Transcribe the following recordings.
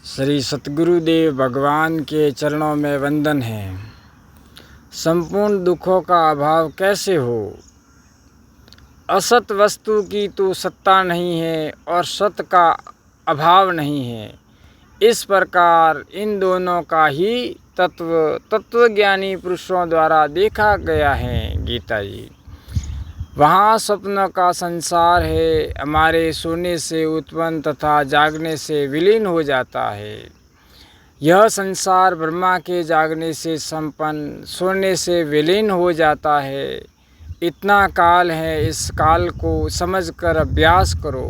श्री सतगुरुदेव भगवान के चरणों में वंदन है। संपूर्ण दुखों का अभाव कैसे हो? असत वस्तु की तो सत्ता नहीं है और सत का अभाव नहीं है। इस प्रकार इन दोनों का ही तत्वज्ञानी पुरुषों द्वारा देखा गया है। गीता जी, वहाँ स्वप्न का संसार है, हमारे सोने से उत्पन्न तथा जागने से विलीन हो जाता है। यह संसार ब्रह्मा के जागने से संपन्न, सोने से विलीन हो जाता है। इतना काल है, इस काल को समझकर अभ्यास करो।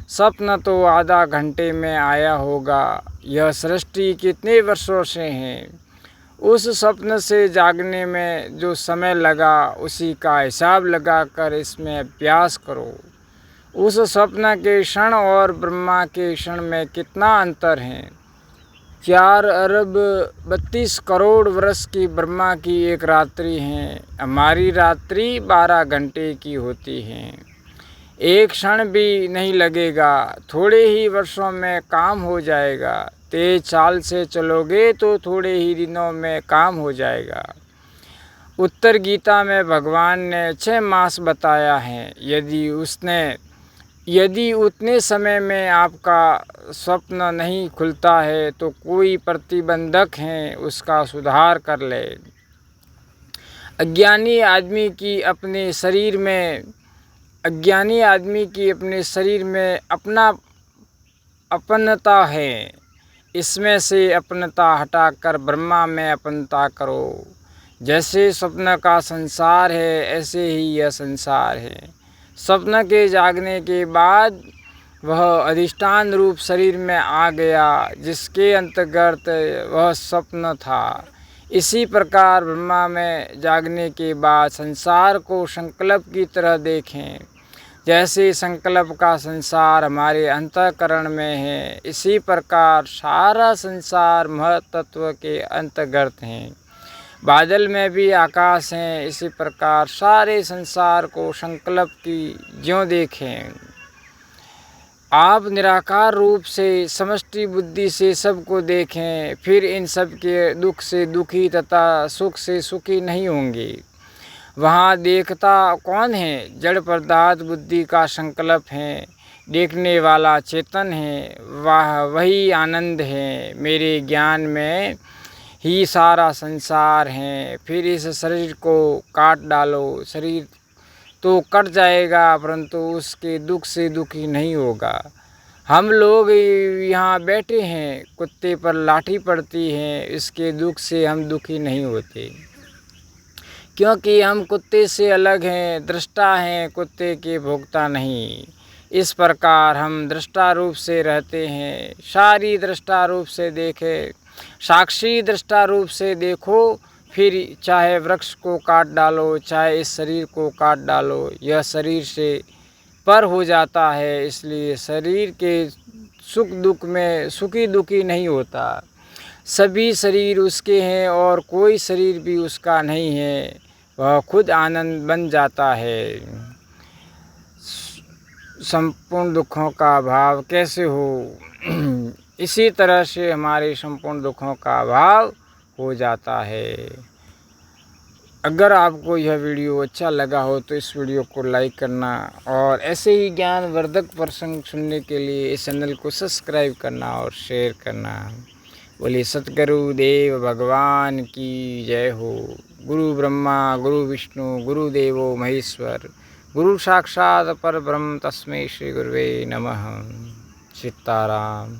स्वप्न तो आधा घंटे में आया होगा। यह सृष्टि कितने वर्षों से है? उस स्वप्न से जागने में जो समय लगा उसी का हिसाब लगाकर इसमें अभ्यास करो। उस स्वप्न के क्षण और ब्रह्मा के क्षण में कितना अंतर है? 4 अरब 32 करोड़ वर्ष की ब्रह्मा की एक रात्रि है, हमारी रात्रि 12 घंटे की होती है। एक क्षण भी नहीं लगेगा, थोड़े ही वर्षों में काम हो जाएगा। तेज चाल से चलोगे तो थोड़े ही दिनों में काम हो जाएगा। उत्तर गीता में भगवान ने 6 मास बताया है। यदि उतने समय में आपका स्वप्न नहीं खुलता है तो कोई प्रतिबंधक है, उसका सुधार कर ले। अज्ञानी आदमी की अपने शरीर में अपनता है। इसमें से अपनता हटाकर ब्रह्मा में अपनता करो। जैसे स्वप्न का संसार है, ऐसे ही यह संसार है। स्वप्न के जागने के बाद वह अधिष्ठान रूप शरीर में आ गया, जिसके अंतर्गत वह स्वप्न था। इसी प्रकार ब्रह्मा में जागने के बाद संसार को संकल्प की तरह देखें। जैसे संकल्प का संसार हमारे अंतःकरण में है, इसी प्रकार सारा संसार महत्त्व के अंतर्गत है। बादल में भी आकाश है, इसी प्रकार सारे संसार को संकल्प की ज्यों देखें। आप निराकार रूप से समष्टि बुद्धि से सबको देखें, फिर इन सब के दुख से दुखी तथा सुख से सुखी नहीं होंगे। वहाँ देखता कौन है? जड़ पदार्थ बुद्धि का संकल्प है। देखने वाला चेतन है, वही आनंद है। मेरे ज्ञान में ही सारा संसार है। फिर इस शरीर को काट डालो। शरीर तो कट जाएगा, परंतु उसके दुख से दुखी नहीं होगा। हम लोग यहाँ बैठे हैं, कुत्ते पर लाठी पड़ती है, इसके दुख से हम दुखी नहीं होते, क्योंकि हम कुत्ते से अलग हैं, दृष्टा हैं, कुत्ते के भोक्ता नहीं। इस प्रकार हम दृष्टा रूप से रहते हैं। सारी दृष्टा रूप से देखे, साक्षी दृष्टा रूप से देखो। फिर चाहे वृक्ष को काट डालो, चाहे इस शरीर को काट डालो, यह शरीर से पर हो जाता है। इसलिए शरीर के सुख दुख में सुखी दुखी नहीं होता। सभी शरीर उसके हैं और कोई शरीर भी उसका नहीं है। वह खुद आनंद बन जाता है। संपूर्ण दुखों का अभाव कैसे हो? इसी तरह से हमारे संपूर्ण दुखों का अभाव हो जाता है। अगर आपको यह वीडियो अच्छा लगा हो तो इस वीडियो को लाइक करना और ऐसे ही ज्ञानवर्धक प्रसंग सुनने के लिए इस चैनल को सब्सक्राइब करना और शेयर करना। बोलिए सतगुरुदेव भगवान की जय हो। गुरु ब्रह्मा गुरु विष्णु गुरुदेवो महेश्वर, गुरु साक्षात् परब्रह्म तस्मै श्री गुरुवे नमः। सीताराम।